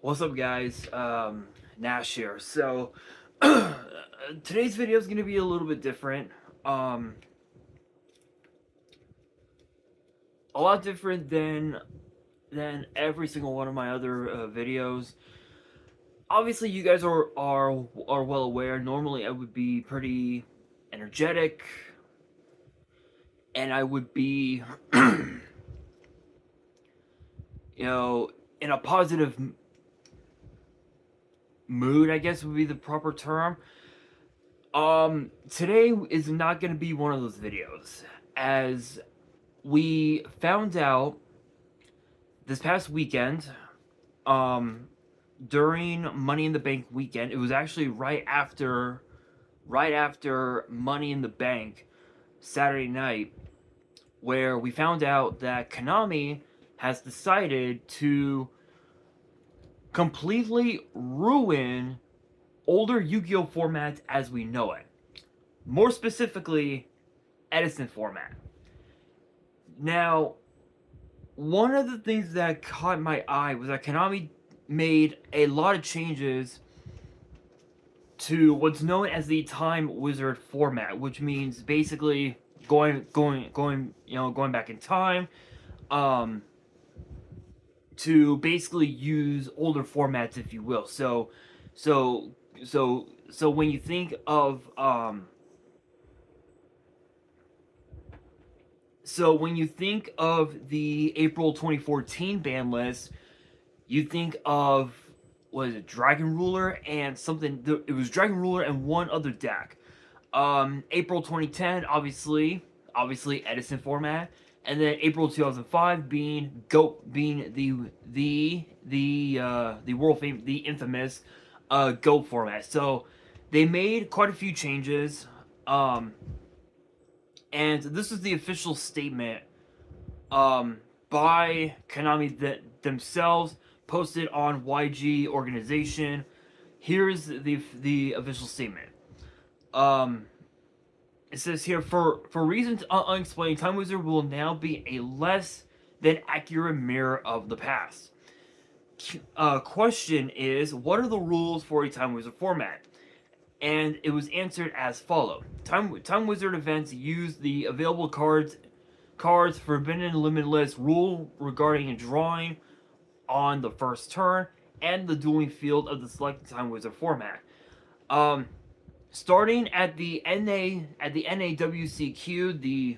What's up, guys? Nash here. So, today's video is going to be a little bit different. Um, a lot different than every single one of my other videos. Obviously, you guys are well aware. Normally, I would be pretty energetic, and I would be, in a positive mood, I guess would be the proper term. Today is not going to be one of those videos, as we found out this past weekend, um, during Money in the Bank weekend. It was actually right after Money in the Bank Saturday night, where we found out that Konami has decided to completely ruin older Yu-Gi-Oh formats as we know it. More specifically, Edison format. Now, one of the things that caught my eye was that Konami made a lot of changes to what's known as the Time Wizard format, which means basically going back in time, to basically use older formats, if you will. So when you think of the April 2014 ban list, you think of, was it Dragon Ruler and something? It was Dragon Ruler and one other deck. April 2010, obviously Edison format, and then April 2005 being the world famous, the infamous Go format. So they made quite a few changes, and this is the official statement by Konami themselves, posted on YG organization. Here's the official statement. It says here, for reasons unexplained, Time Wizard will now be a less than accurate mirror of the past. Question is, what are the rules for a Time Wizard format? And it was answered as follows. Time Wizard events use the available cards Forbidden and Limitless rule regarding a drawing on the first turn, and the dueling field of the selected Time Wizard format. Starting at the NAWCQ, the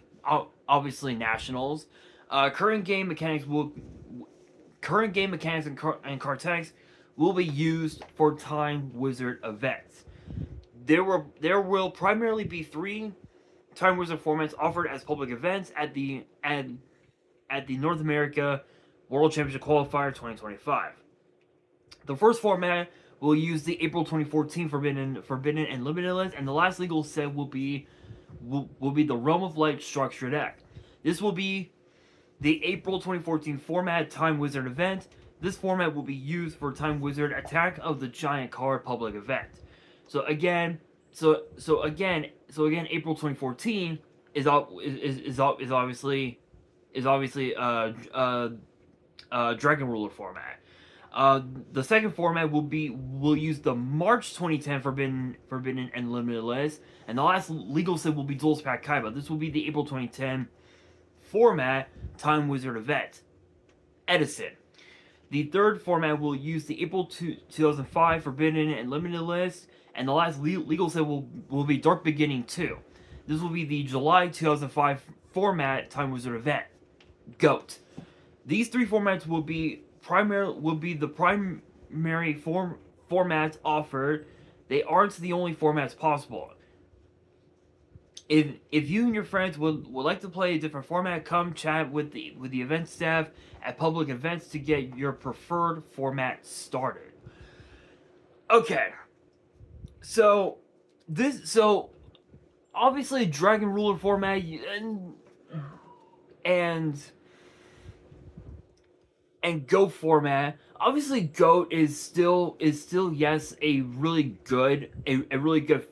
obviously nationals, current game mechanics and card techs will be used for Time Wizard events. There will primarily be 3 Time Wizard formats offered as public events at the North America World Championship Qualifier 2025. The first format will use the April 2014 Forbidden and Limited list, and the last legal set will be the Realm of Light structure deck. This will be the April 2014 format Time Wizard event. This format will be used for Time Wizard Attack of the Giant card public event. So again, April 2014 is obviously Dragon Ruler format. The second format will use the March 2010 Forbidden and Limited list, and the last legal set will be Duelist Pack Kaiba. This will be the April 2010 format Time Wizard event. Edison. The third format will use the April 2005 Forbidden and Limited list, and the last legal set will be Dark Beginning 2. This will be the July 2005 format Time Wizard event. GOAT. These 3 formats will be the primary formats offered. They aren't the only formats possible. If you and your friends would like to play a different format, come chat with the event staff at public events to get your preferred format started. Okay. So obviously Dragon Ruler format and Go format. Obviously, GOAT is still yes a really good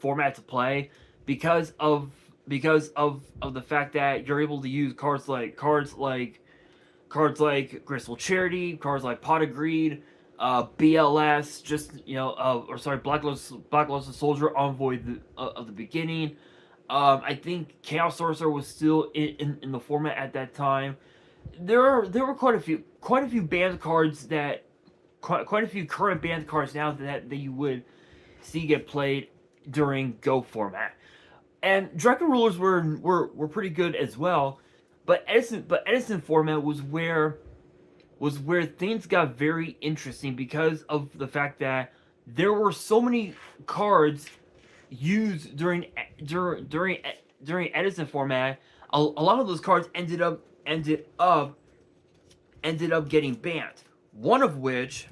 format to play because of the fact that you're able to use cards like Graceful Charity, cards like Pot of Greed, BLS, just Black Luster Soldier Envoy of the beginning. I think Chaos Sorcerer was still in the format at that time. There were quite a few banned cards that quite a few current banned cards now that you would see get played during Go format. And Dragon Rulers were pretty good as well, but Edison format was where things got very interesting because of the fact that there were so many cards used during Edison format. A lot of those cards ended up getting banned. One of which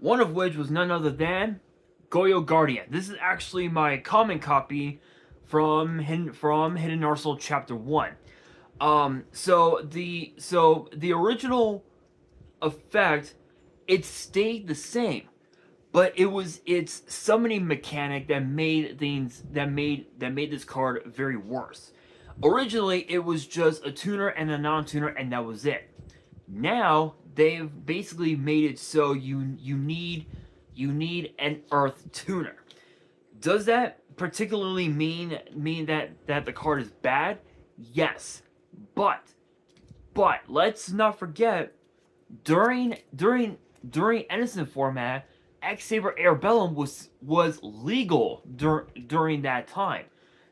was none other than Goyo Guardian. This is actually my common copy from Hidden Arsenal Chapter 1. So the original effect, it stayed the same, but its summoning mechanic that made this card very worse. Originally, it was just a tuner and a non-tuner, and that was it. Now they've basically made it so you need an Earth tuner. Does that particularly mean that the card is bad? Yes, but let's not forget during Edison format, X-Saber Airbellum was legal during that time.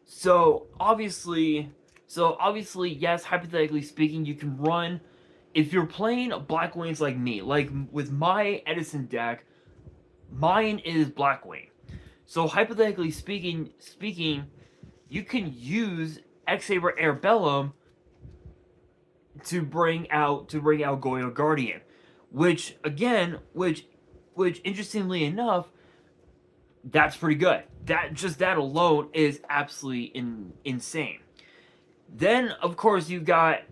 So obviously, yes, hypothetically speaking, you can run, if you're playing Blackwings like me, like with my Edison deck, mine is Blackwing. So hypothetically speaking, you can use X-Saber Airbellum to bring out Goyo Guardian, which interestingly enough, that's pretty good. That alone is absolutely insane. Then of course you got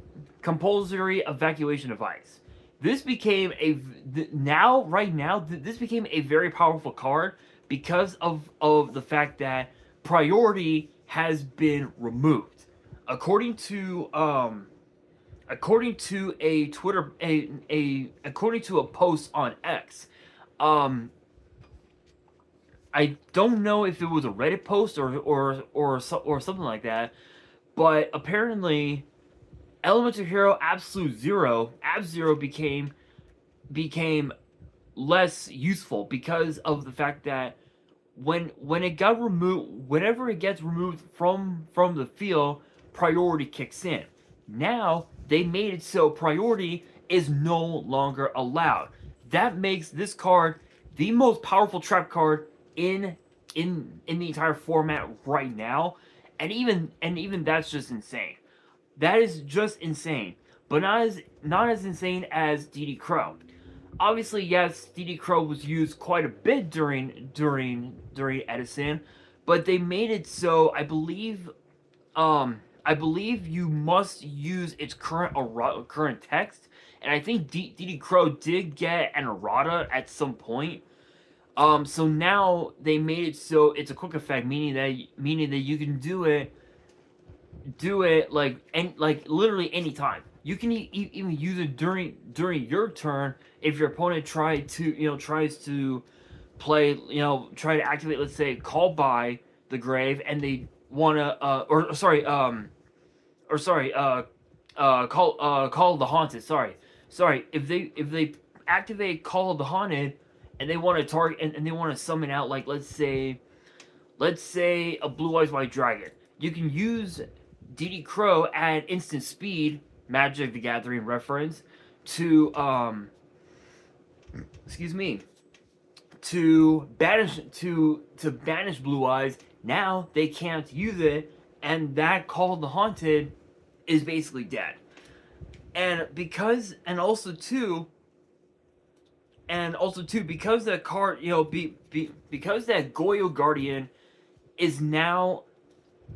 compulsory evacuation device. This became this became a very powerful card because of the fact that priority has been removed. According to a post on X, I don't know if it was a Reddit post or something like that, but apparently Elemental Hero Absolute Zero, Ab-Zero became less useful because of the fact that when it got removed, whenever it gets removed from the field, priority kicks in. Now they made it so priority is no longer allowed. That makes this card the most powerful trap card in the entire format right now, and even that's just insane. That is just insane, but not as insane as DD Crow. Obviously, yes, DD Crow was used quite a bit during Edison, but they made it so I believe you must use its current text, and I think DD Crow did get an errata at some point. So now they made it so it's a quick effect, meaning that you can do it like literally any time. You can even use it during your turn if your opponent tries to play, try to activate, let's say, Call by the Grave, and they wanna Call of the Haunted. Sorry. If they activate Call of the Haunted and they want to target and they want to summon out, like, let's say a Blue Eyes White Dragon, you can use DD Crow at instant speed, Magic the Gathering reference, to banish Blue Eyes. Now they can't use it, and that Call of the Haunted is basically dead. And also too, because that card, because that Goyo Guardian is now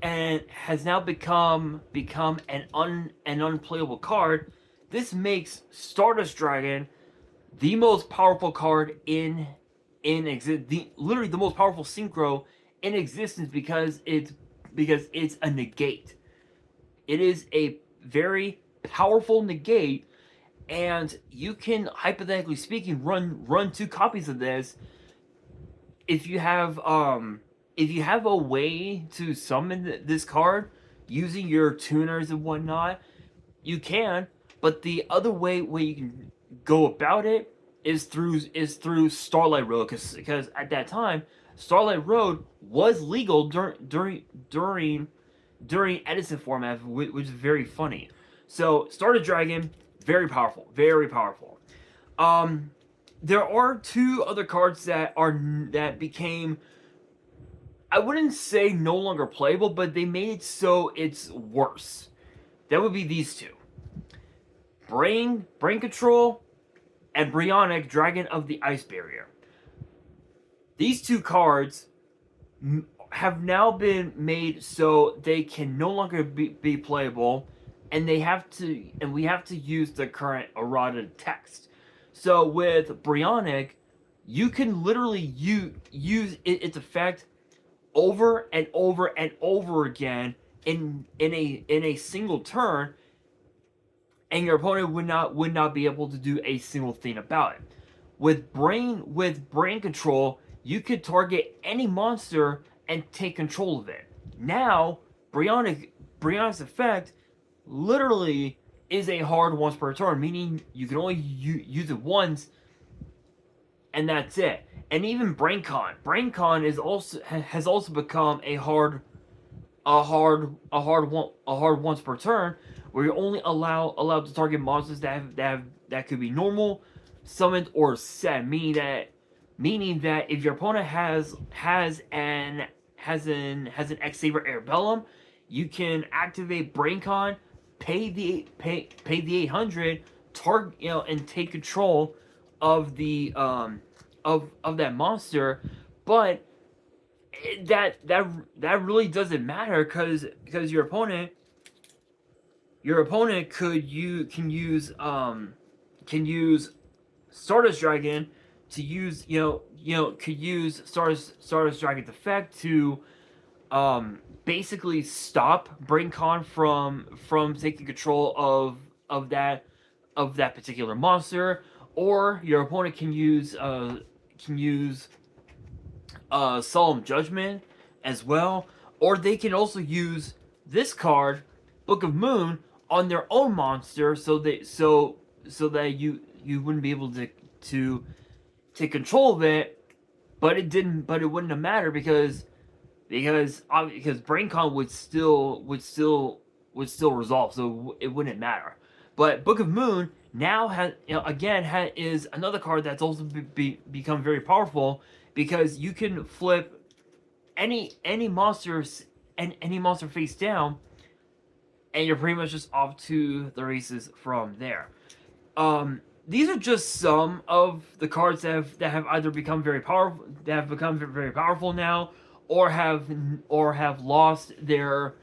and has now become an unplayable card, this makes Stardust Dragon the most powerful card in literally the most powerful synchro in existence, because it's a negate. It is a very powerful negate, and you can, hypothetically speaking, run 2 copies of this if you have a way to summon this card using your tuners and whatnot. You can, but the other way you can go about it is through Starlight Road, because at that time Starlight Road was legal during Edison format, which is very funny. So Starter Dragon, very powerful, very powerful. There are 2 other cards that became, I wouldn't say no longer playable, but they made it so it's worse. That would be these 2. Brain Control, and Bryonic, Dragon of the Ice Barrier. These 2 cards have now been made so they can no longer be playable, and we have to use the current errata text. So with Bryonic, you can literally use its effect over and over and over again in a single turn, and your opponent would not be able to do a single thing about it. With brain control, you could target any monster and take control of it. Now, Brionic's effect literally is a hard once per turn, meaning you can only use it once, and that's it. And even BrainCon has also become a hard once per turn, where you're only allowed to target monsters that could be normal, summoned, or set. Meaning that if your opponent has an X-Saber Airbellum, you can activate BrainCon, pay the 800, target, and take control of the of that monster. But that really doesn't matter, because your opponent can use Stardust Dragon to use could use Stardust Dragon's effect to basically stop BrainCon from taking control of that particular monster, or your opponent can use Solemn Judgment as well, or they can also use this card, Book of Moon, on their own monster, so that you wouldn't be able to take control of it. But it wouldn't have mattered, because BrainCon would still resolve, so it wouldn't matter. But Book of Moon now is another card that's also become very powerful, because you can flip any monster face down, and you're pretty much just off to the races from there. These are just some of the cards that have either become very powerful now, or have lost their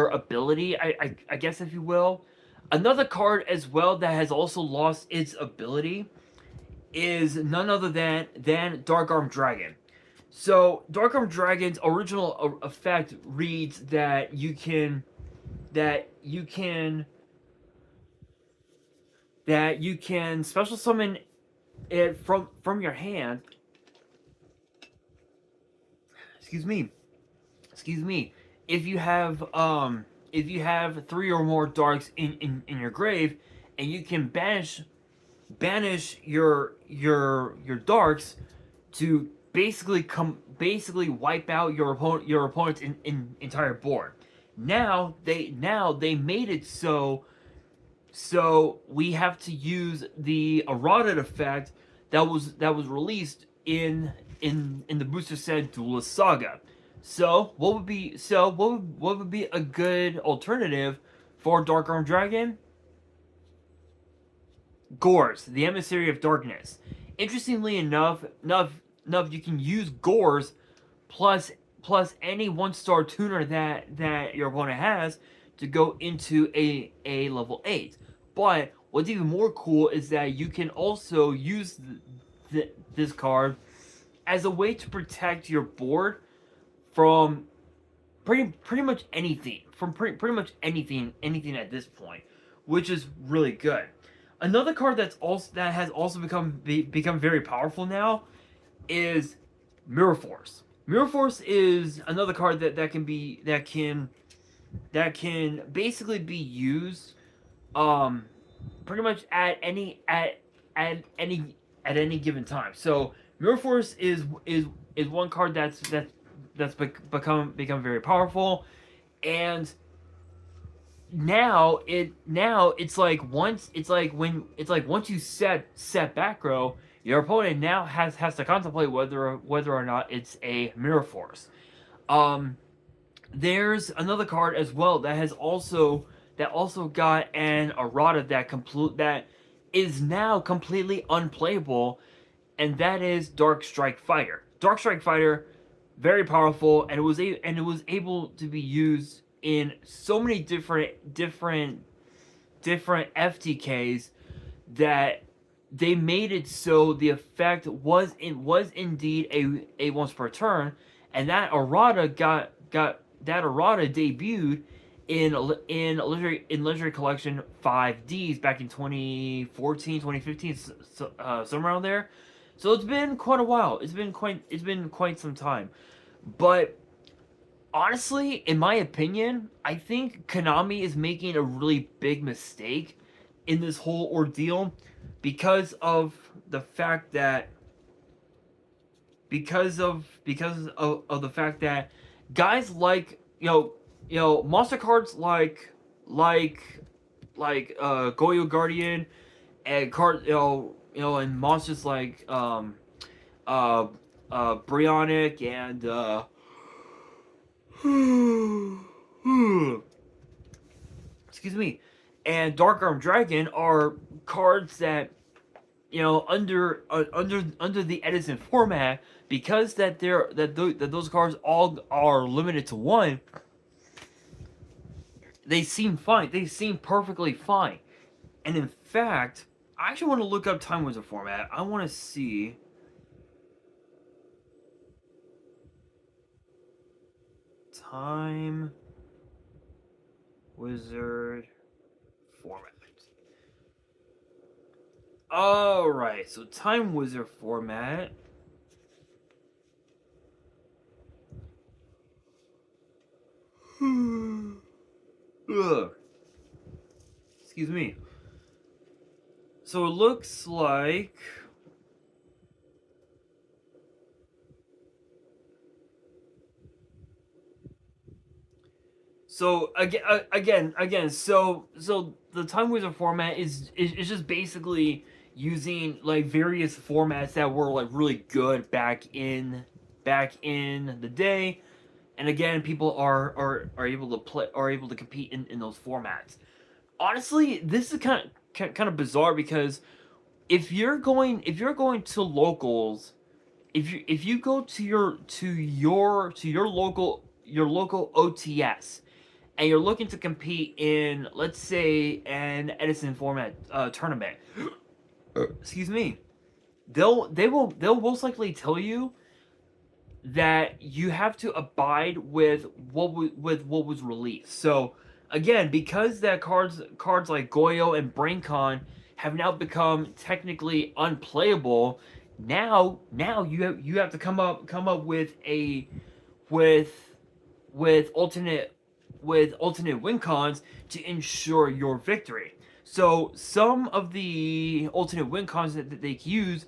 ability, I guess, if you will. Another card as well that has also lost its ability is none other than Dark Arm Dragon. So Dark Arm Dragon's original effect reads that you can special summon it from your hand. Excuse me. If you have 3 or more darks in your grave, and you can banish your darks to basically wipe out your opponent's entire board. Now they made it so we have to use the errata effect that was released in the booster set Duelist Saga. So what would be a good alternative for Dark Arm Dragon? Gores, the Emissary of Darkness. Interestingly enough, you can use Gores plus any 1-star tuner that your opponent has to go into a level 8. But what's even more cool is that you can also use this card as a way to protect your board from pretty much anything. From pretty much anything at this point, which is really good. Another card that has also become very powerful now is Mirror Force. Mirror Force is another card that can basically be used pretty much at any given time. So Mirror Force is one card become very powerful, and now it's like once you set back row, your opponent now has to contemplate whether or not it's a Mirror Force. Um, there's another card as well that also got an errata that is now completely unplayable, and that is Dark Strike Fighter. Dark Strike Fighter, very powerful, and it was able to be used in so many different FTKs that they made it so the effect was indeed a once per turn, and that errata that errata debuted in Legendary Collection 5Ds back in 2014, 2015, somewhere around there. So it's been quite a while. It's been quite some time. But honestly, in my opinion, I think Konami is making a really big mistake in this whole ordeal because of the fact that of the fact that guys like monster cards like Goyo Guardian and and monsters like Brionic and excuse me, and Dark Arm Dragon are cards that under the Edison format, because that those cards all are limited to one. They seem fine. They seem perfectly fine. And in fact, I actually want to look up Time Wizard format. I want to see. Time Wizard format. Alright, so Time Wizard format. Ugh. Excuse me. So it looks like so again. So the Time Wizard format is just basically using like various formats that were like really good back in the day, and again, people are able to compete in those formats. Honestly, this is kind of bizarre because if you're going to locals, if you go to your local OTS, and you're looking to compete in, let's say, an Edison format tournament, excuse me, they'll most likely tell you that you have to abide with what was released. So again, because that cards like Goyo and BrainCon have now become technically unplayable, now you have to come up with with alternate win cons to ensure your victory. So some of the alternate win cons that they can use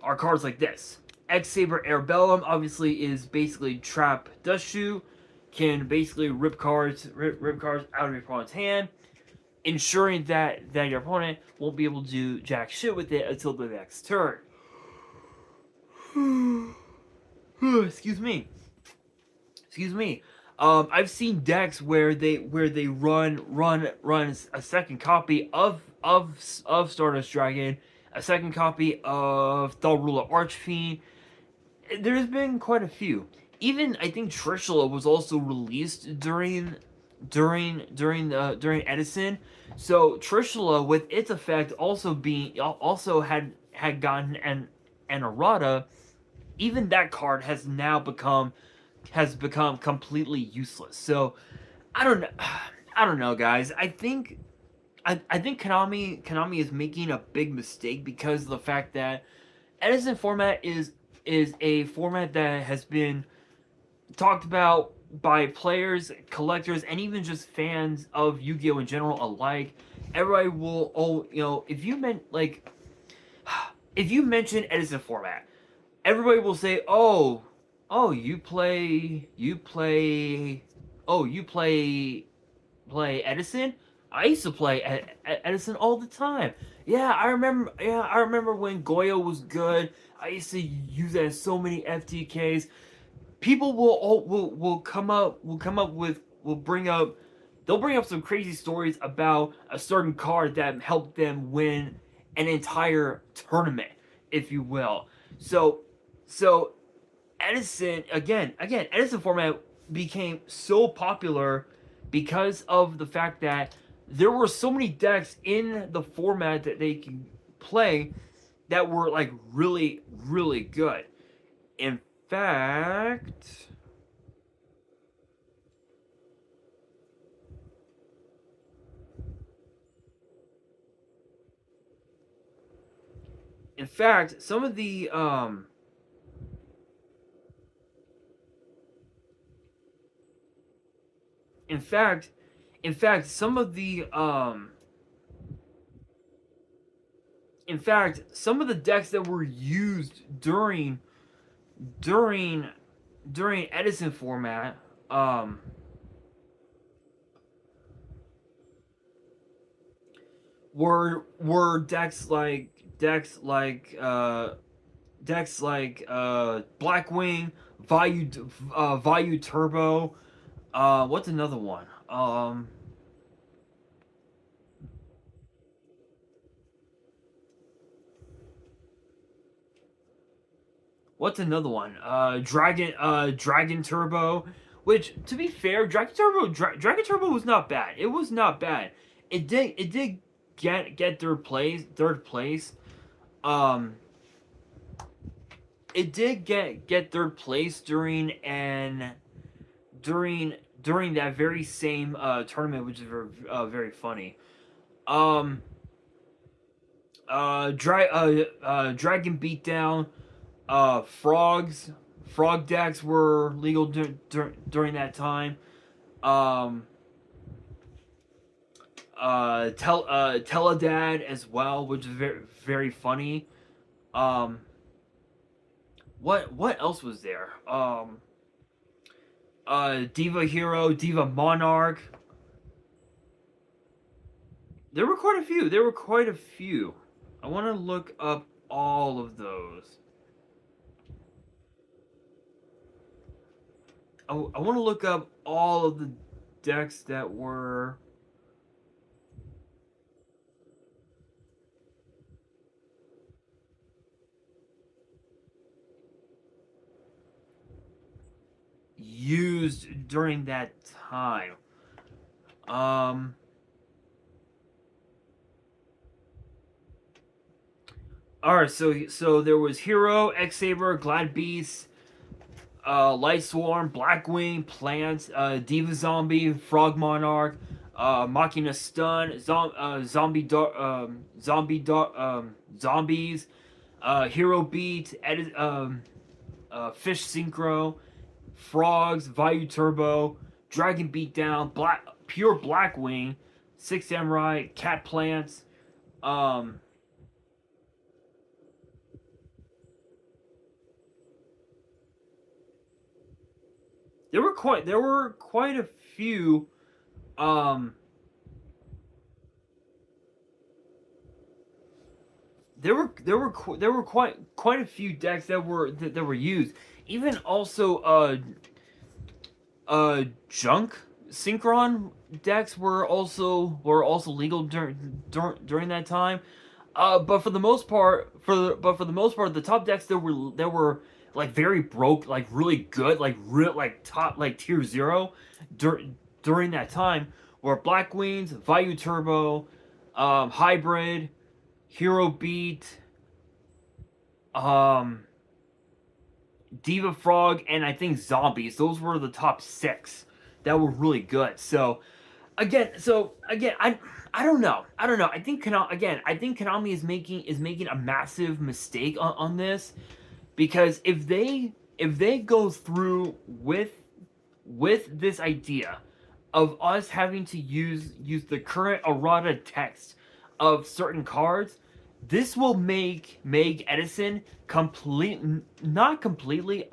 are cards like this. X Saber Airbellum obviously is basically Trap Dust Shoe, can basically rip cards out of your opponent's hand, ensuring that your opponent won't be able to do jack shit with it until the next turn. Excuse me. I've seen decks where they run a second copy of Stardust Dragon, a second copy of Thought Ruler Archfiend. There's been quite a few. Even I think Trishula was also released during Edison. So Trishula, with its effect also had gotten an errata. Even that card has now become completely useless. So I don't know, guys. I think Konami is making a big mistake because of the fact that Edison format is a format that has been talked about by players, collectors, and even just fans of Yu-Gi-Oh in general alike. Everybody will, oh, if you meant like, if you mention Edison format, everybody will say, oh, you play Edison. I used to play Edison all the time. Yeah, I remember. Yeah, I remember when Goyo was good. I used to use that in so many FTKs. People will come up with will bring up they'll bring up some crazy stories about a certain card that helped them win an entire tournament, if you will. So Edison format became so popular because of the fact that there were so many decks in the format that they can play that were like really good. In fact, some of the in fact, some of the some of the decks that were used during Edison format were decks like Blackwing, Vayu Turbo. What's another one? What's another one? Dragon Turbo. Which, to be fair, Dragon Turbo was not bad. It was not bad. It did get third place. Um, it did get third place during that very same tournament, which is very funny. Um, Dragon Beatdown, frog decks were legal during that time. Um, Teledad as well, which is very funny. Um, what else was there? Diva Hero, Diva Monarch. There were quite a few. I want to look up all of those. I want to look up all of the decks that were used during that time. Um, all right, so there was Hero, X Saber, Glad Beast, Light Swarm, Blackwing, Plants, Diva Zombie, Frog Monarch, Machina Stun, Zombies, Hero Beat, Fish Synchro, Frogs, Vayu Turbo, Dragon Beatdown, Pure Blackwing, Six Samurai, Cat Plants. Um, there were quite a few. Um, there were quite a few decks that were used. Even also junk synchron decks were also legal during that time. But for the most part, the top decks that were like very broke, like really good, like real like top like tier zero during that time were Black Wings, Vayu Turbo, Hybrid, Hero Beat, um, Diva Frog, and I think Zombies. Those were the top six that were really good. So I don't know. I don't know. I think Konami is making a massive mistake on this, because if they go through with this idea of us having to use the current errata text of certain cards, this will make Edison not completely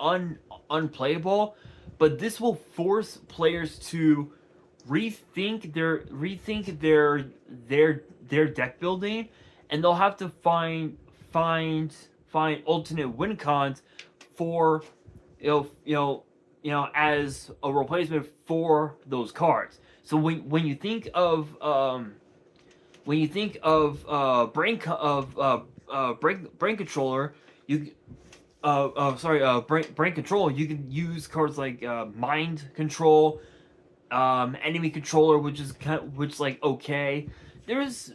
unplayable, but this will force players to rethink their deck building, and they'll have to find alternate win cons for as a replacement for those cards. So when you think of brain controller, you brain control, you can use cards like mind control, enemy controller, which like okay. There's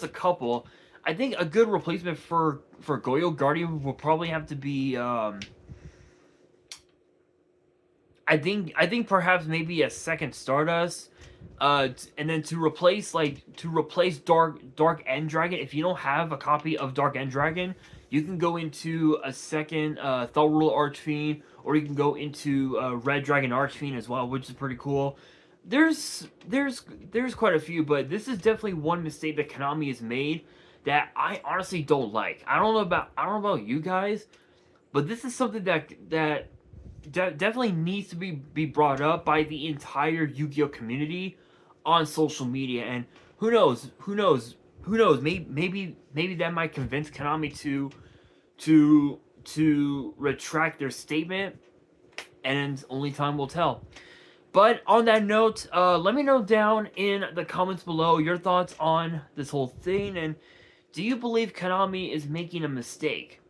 a couple. I think a good replacement for Goyo Guardian will probably have to be I think perhaps maybe a second Stardust, and then to replace Dark End Dragon. If you don't have a copy of Dark End Dragon, you can go into a second Thought Ruler Archfiend, or you can go into Red Dragon Archfiend as well, which is pretty cool. There's quite a few, but this is definitely one mistake that Konami has made that I honestly don't like. I don't know about you guys, but this is something that definitely needs to be brought up by the entire Yu-Gi-Oh community on social media. And who knows, maybe that might convince Konami to retract their statement, and only time will tell. But on that note, let me know down in the comments below your thoughts on this whole thing, and do you believe Konami is making a mistake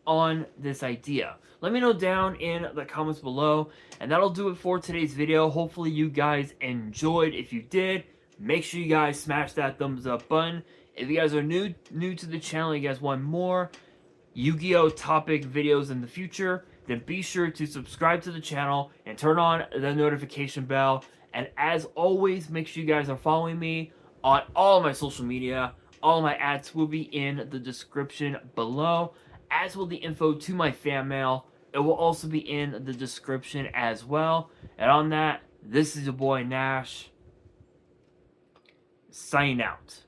on this idea? Let me know down in the comments below, and that'll do it for today's video. Hopefully you guys enjoyed. If you did, make sure you guys smash that thumbs up button. If you guys are new to the channel, you guys want more Yu-Gi-Oh topic videos in the future, then be sure to subscribe to the channel and turn on the notification bell. And as always, make sure you guys are following me on all of my social media. All of my ads will be in the description below, as will the info to my fan mail. It will also be in the description as well. And on that, this is your boy Nash, signing out.